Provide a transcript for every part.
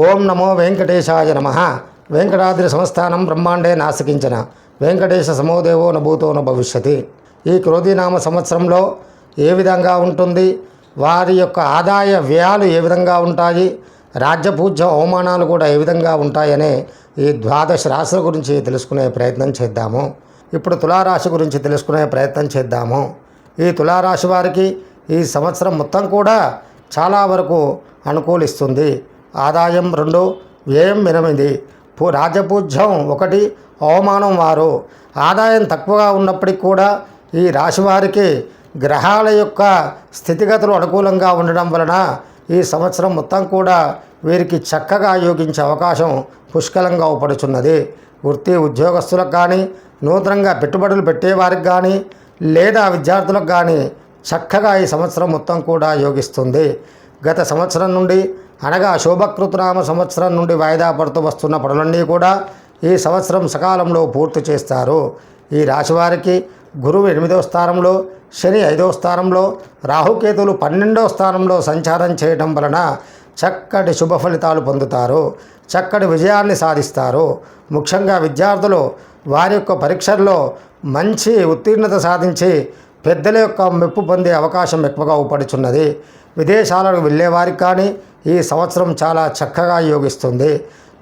ఓం నమో వెంకటేశాయ నమః. వెంకటాద్రి సంస్థానం బ్రహ్మాండే నాసికించిన వెంకటేశ సమోదేవో నభూతో న భవిష్యతి. ఈ క్రోధీనామ సంవత్సరంలో ఏ విధంగా ఉంటుంది, వారి యొక్క ఆదాయ వ్యయాలు ఏ విధంగా ఉంటాయి, రాజ్యపూజ్య అవమానాలు కూడా ఏ విధంగా ఉంటాయనే ఈ ద్వాదశ రాశుల గురించి తెలుసుకునే ప్రయత్నం చేద్దాము. ఇప్పుడు తులారాశి గురించి తెలుసుకునే ప్రయత్నం చేద్దాము. ఈ తులారాశి వారికి ఈ సంవత్సరం మొత్తం కూడా చాలా వరకు అనుకూలిస్తుంది. ఆదాయం 2, వ్యయం 8, రాజపూజ్యం 1, అవమానం 6. ఆదాయం తక్కువగా ఉన్నప్పటికీ కూడా ఈ రాశి వారికి గ్రహాల యొక్క స్థితిగతులు అనుకూలంగా ఉండడం వలన ఈ సంవత్సరం మొత్తం కూడా వీరికి చక్కగా యోగించే అవకాశం పుష్కలంగా ఉపడుచున్నది. వృత్తి ఉద్యోగస్తులకు కానీ, నూతనంగా పెట్టుబడులు పెట్టేవారికి కానీ, లేదా విద్యార్థులకు కానీ చక్కగా ఈ సంవత్సరం మొత్తం కూడా యోగిస్తుంది. గత సంవత్సరం నుండి అనగా శోభకృతనామ సంవత్సరం నుండి వాయిదా పడుతూ వస్తున్న పనులన్నీ కూడా ఈ సంవత్సరం సకాలంలో పూర్తి చేస్తారు. ఈ రాశివారికి గురువు 8వ స్థానంలో, శని 5వ స్థానంలో, రాహుకేతులు 12వ స్థానంలో సంచారం చేయడం వలన చక్కటి శుభ ఫలితాలు పొందుతారు, చక్కటి విజయాన్ని సాధిస్తారు. ముఖ్యంగా విద్యార్థులు వారి యొక్క పరీక్షల్లో మంచి ఉత్తీర్ణత సాధించి పెద్దల యొక్క మెప్పు పొందే అవకాశం ఎక్కువగా ఉపడుచున్నది. విదేశాలకు వెళ్ళేవారికి కానీ ఈ సంవత్సరం చాలా చక్కగా యోగిస్తుంది.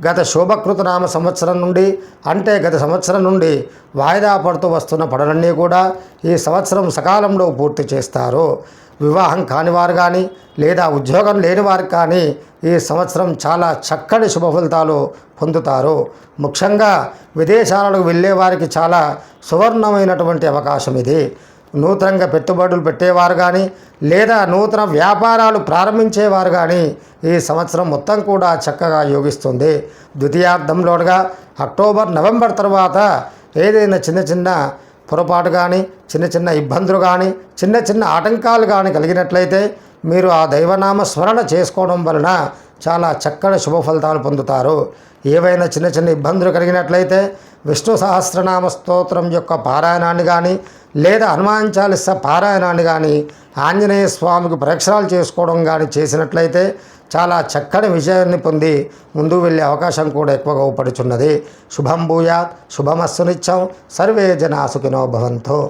గత శోభకృతనామ సంవత్సరం నుండి అంటే గత సంవత్సరం నుండి వాయిదా పడుతూ వస్తున్న పనులన్నీ కూడా ఈ సంవత్సరం సకాలంలో పూర్తి చేస్తారు. వివాహం కానివారు కానీ, లేదా ఉద్యోగం లేని వారికి కానీ ఈ సంవత్సరం చాలా చక్కటి శుభ ఫలితాలు పొందుతారు. ముఖ్యంగా విదేశాలకు వెళ్ళే వారికి చాలా సువర్ణమైనటువంటి అవకాశం ఇది. నూతనంగా పెట్టుబడులు పెట్టేవారు కానీ, లేదా నూతన వ్యాపారాలు ప్రారంభించేవారు కానీ ఈ సంవత్సరం మొత్తం కూడా చక్కగా యోగిస్తుంది. ద్వితీయార్థంలోగా అక్టోబర్, నవంబర్ తర్వాత ఏదైనా చిన్న చిన్న పొరపాటు కానీ, చిన్న చిన్న ఇబ్బందులు కానీ, చిన్న చిన్న ఆటంకాలు కానీ కలిగినట్లయితే మీరు ఆ దైవనామ స్మరణ చేసుకోవడం వలన చాలా చక్కటి శుభ ఫలితాలు పొందుతారు. ఏవైనా చిన్న చిన్న ఇబ్బందులు కలిగినట్లయితే విష్ణు సహస్రనామ స్తోత్రం యొక్క పారాయణాన్ని కానీ, లేదా హనుమాన్ చాలీసా పారాయణాన్ని కానీ, ఆంజనేయ స్వామికి ప్రదక్షిణాలు చేసుకోవడం కానీ చేసినట్లయితే చాలా చక్కని విజయాన్ని పొంది ముందుకు వెళ్ళే అవకాశం కూడా ఎక్కువగా ఉపడుచున్నది. శుభం భూయాత్, శుభమస్సు నిత్యం, సర్వే జనా సుఖినో భవంతు.